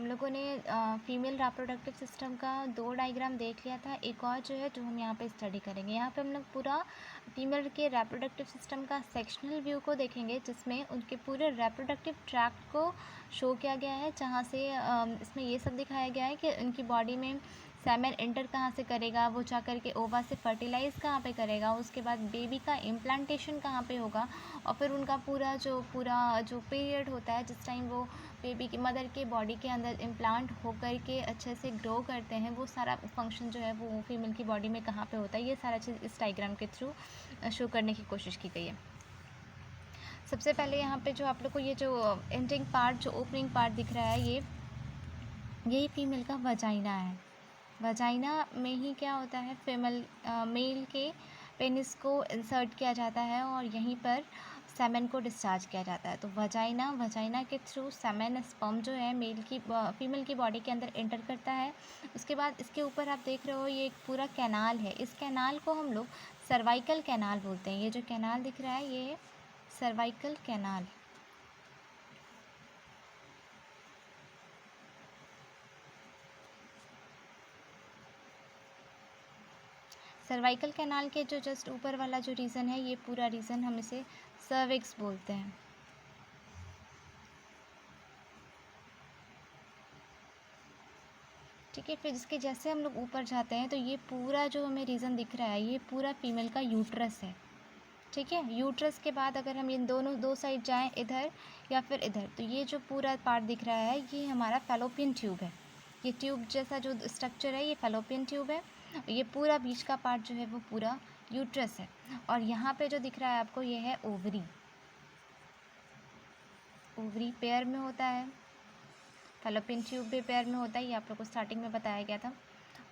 हम लोगों ने फीमेल रिप्रोडक्टिव सिस्टम का 2 डायग्राम देख लिया था। एक और जो है जो हम यहाँ पे स्टडी करेंगे, यहाँ पे हम लोग पूरा फीमेल के रिप्रोडक्टिव सिस्टम का सेक्शनल व्यू को देखेंगे, जिसमें उनके पूरे रिप्रोडक्टिव ट्रैक्ट को शो किया गया है, जहाँ से इसमें ये सब दिखाया गया है कि उनकी बॉडी में सेमेन एंटर कहाँ से करेगा, वो जा कर के ओवा से फर्टिलाइज़ कहाँ पे करेगा, उसके बाद बेबी का इम्प्लांटेशन कहाँ पे होगा, और फिर उनका पूरा जो पीरियड होता है जिस टाइम वो बेबी की मदर के बॉडी के अंदर इम्प्लांट होकर के अच्छे से ग्रो करते हैं, वो सारा फंक्शन जो है वो फीमेल की बॉडी में कहाँ पे होता है, ये सारा चीज़ इस डायग्राम के थ्रू शो करने की कोशिश की गई है। सबसे पहले यहाँ पे जो आप लोग को ये जो एंडिंग पार्ट, जो ओपनिंग पार्ट दिख रहा है, यही फीमेल का वजाइना है। वजाइना में ही क्या होता है, मेल के पेनिस को इंसर्ट किया जाता है और यहीं पर सेमेन को डिस्चार्ज किया जाता है। तो वजाइना के थ्रू सेमेन स्पर्म जो है फीमेल की बॉडी के अंदर एंटर करता है। उसके बाद इसके ऊपर आप देख रहे हो ये एक पूरा कैनाल है। इस कैनाल को हम लोग सर्वाइकल कैनाल बोलते हैं। ये जो कैनाल दिख रहा है ये सर्वाइकल कैनाल। सर्वाइकल कैनाल के जो जस्ट ऊपर वाला जो रीजन है, ये पूरा रीजन हम इसे सर्विक्स बोलते हैं। ठीक है, फिर इसके जैसे हम लोग ऊपर जाते हैं तो ये पूरा जो हमें रीज़न दिख रहा है, ये पूरा फीमेल का यूट्रस है। ठीक है, यूट्रस के बाद अगर हम इन दोनों दो साइड जाएं, इधर या फिर इधर, तो ये जो पूरा पार्ट दिख रहा है ये हमारा फैलोपियन ट्यूब है। ये ट्यूब जैसा जो स्ट्रक्चर है ये फैलोपियन ट्यूब है। ये पूरा बीच का पार्ट जो है वो पूरा यूट्रस है। और यहाँ पे जो दिख रहा है आपको, ये है ओवरी। ओवरी पेयर में होता है, फैलोपियन ट्यूब भी पेयर में होता है, ये आप लोग को स्टार्टिंग में बताया गया था।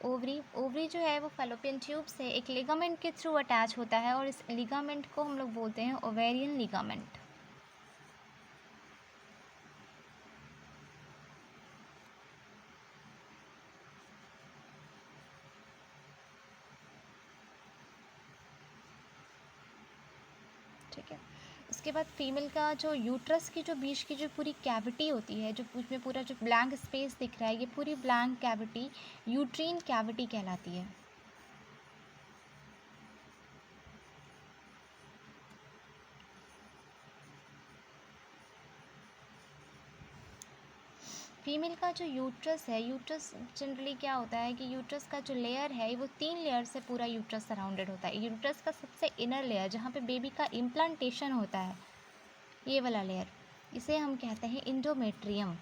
ओवरी जो है वो फैलोपियन ट्यूब से एक लिगामेंट के थ्रू अटैच होता है, और इस लिगामेंट को हम लोग बोलते हैं ओवेरियन लिगामेंट। ठीक है, उसके बाद फीमेल का जो यूट्रस की जो बीच की जो पूरी कैविटी होती है, जो उसमें पूरा जो ब्लैंक स्पेस दिख रहा है, ये पूरी ब्लैंक कैविटी यूट्रीन कैविटी कहलाती है। फीमेल का जो यूट्रस है, यूट्रस जनरली क्या होता है कि यूट्रस का जो लेयर है वो 3 लेयर से पूरा यूट्रस सराउंडेड होता है। यूट्रस का सबसे इनर लेयर, जहाँ पे बेबी का इम्प्लांटेशन होता है, ये वाला लेयर, इसे हम कहते हैं इंडोमेट्रियम।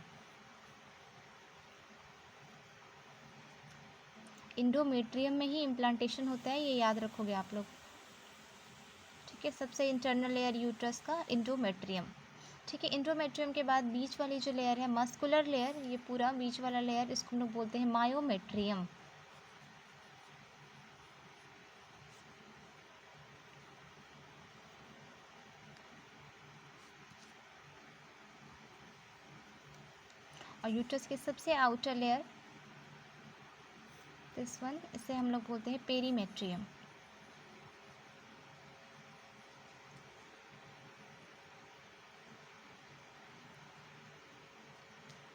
इंडोमेट्रियम में ही इम्प्लांटेशन होता है, ये याद रखोगे आप लोग। ठीक है, सबसे इंटरनल लेयर यूट्रस का इंडोमेट्रियम। ठीक है, इंडोमेट्रियम के बाद बीच वाली जो लेयर है, मस्कुलर लेयर, ये पूरा बीच वाला लेयर, इसको हम लोग बोलते हैं मायोमेट्रियम। और यूट्रस के सबसे आउटर लेयर, दिस वन, इसे हम लोग बोलते हैं पेरीमेट्रियम।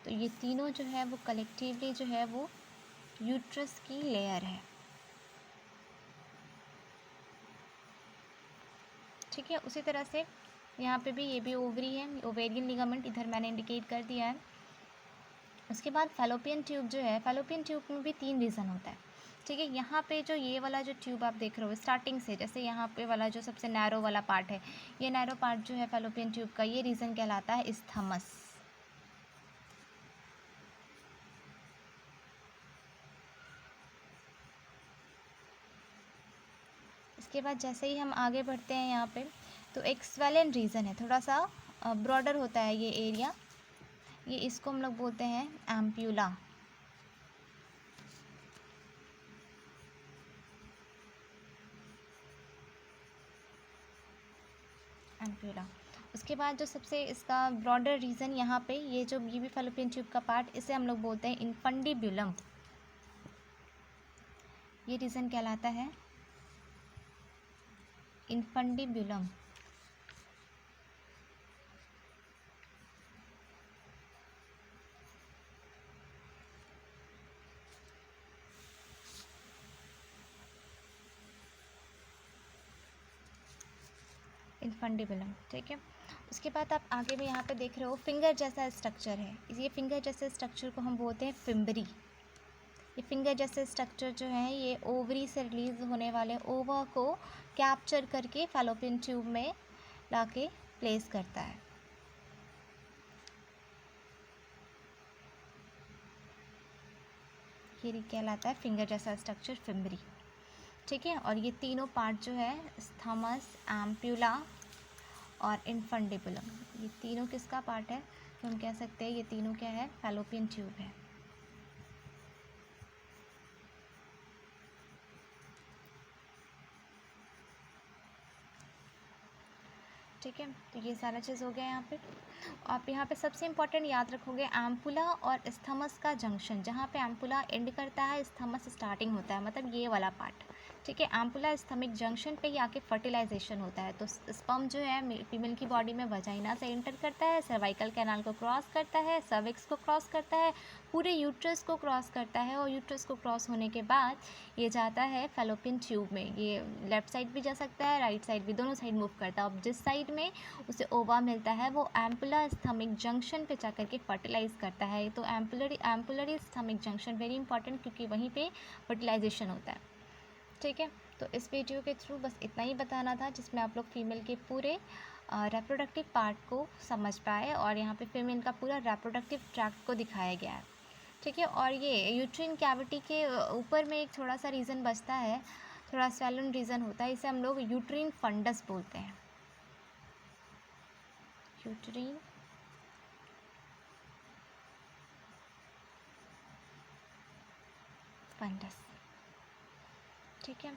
तो ये तीनों जो है वो कलेक्टिवली जो है वो यूट्रस की लेयर है। ठीक है, उसी तरह से यहाँ पे भी ये भी ओवरी है, ओवेरियन लिगामेंट इधर मैंने इंडिकेट कर दिया है। उसके बाद फैलोपियन ट्यूब जो है, फैलोपियन ट्यूब में भी 3 रीज़न होता है। ठीक है, यहाँ पे जो ये वाला जो ट्यूब आप देख रहे हो स्टार्टिंग से, जैसे यहाँ पे वाला जो सबसे नैरो वाला पार्ट है, ये नैरो पार्ट जो है फैलोपियन ट्यूब का, ये रीज़न कहलाता है इस्थमस। इसके बाद जैसे ही हम आगे बढ़ते हैं यहाँ पे, तो एक स्वेलन रीजन है, थोड़ा सा ब्रॉडर होता है ये एरिया, ये इसको हम लोग बोलते हैं एम्प्यूला। एम्प्यूला। उसके बाद जो सबसे इसका ब्रॉडर रीजन यहाँ पे, ये भी फैलोपियन ट्यूब का पार्ट, इसे हम लोग बोलते हैं इनफंडिब्यूलम। ये रीजन कहलाता है इनफंडिब्यूलम। इन्फंडिबुलम, ठीक है। उसके बाद आप आगे में यहाँ पे देख रहे हो फिंगर जैसा स्ट्रक्चर है, ये फिंगर जैसे स्ट्रक्चर को हम बोलते हैं फिम्बरी। ये फिंगर जैसे स्ट्रक्चर जो है ये ओवरी से रिलीज होने वाले ओवा को कैप्चर करके फैलोपियन ट्यूब में लाके प्लेस करता है। ये कहलाता है फिंगर जैसा स्ट्रक्चर फिम्बरी, ठीक है। और ये तीनों पार्ट जो है स्थमस, एम्प्यूला और इन्फंडिबुलम, ये तीनों किसका पार्ट है, तो हम कह सकते हैं ये तीनों क्या है, फैलोपियन ट्यूब है। ठीक है, तो ये सारा चीज़ हो गया यहाँ पे। आप यहाँ पे सबसे इम्पॉर्टेंट याद रखोगे एम्पुला और स्थमस का जंक्शन, जहाँ पे एम्पुला एंड करता है स्थमस स्टार्टिंग होता है, मतलब ये वाला पार्ट, ठीक है। एम्पुला स्थमिक जंक्शन पे ही आके फर्टिलाइजेशन होता है। तो स्पर्म जो है फीमेल की बॉडी में वजाइना से एंटर करता है, सर्वाइकल कैनाल को क्रॉस करता है, सर्विक्स को क्रॉस करता है, पूरे यूट्रस को क्रॉस करता है, और यूट्रस को क्रॉस होने के बाद ये जाता है फैलोपियन ट्यूब में। ये लेफ्ट साइड भी जा सकता है, राइट साइड भी, दोनों साइड मूव करता है। अब जिस साइड में उसे ओवा मिलता है वो एम्पुला स्थमिक जंक्शन पे जाकर के फर्टिलाइज करता है। तो एम्पुलरी स्थमिक जंक्शन वेरी इंपॉर्टेंट, क्योंकि वहीं पे फर्टिलाइजेशन होता है, ठीक है। तो इस वीडियो के थ्रू बस इतना ही बताना था, जिसमें आप लोग फीमेल के पूरे रेप्रोडक्टिव पार्ट को समझ पाए, और यहाँ पे फीमेल का पूरा रेप्रोडक्टिव ट्रैक्ट को दिखाया गया है, ठीक है। और ये यूट्रिन कैविटी के ऊपर में एक थोड़ा सा रीजन बचता है, थोड़ा स्वेलन रीजन होता है, इसे हम लोग यूट्रिन फंडस बोलते हैं, यूट्रिन फंडस, ठीक है।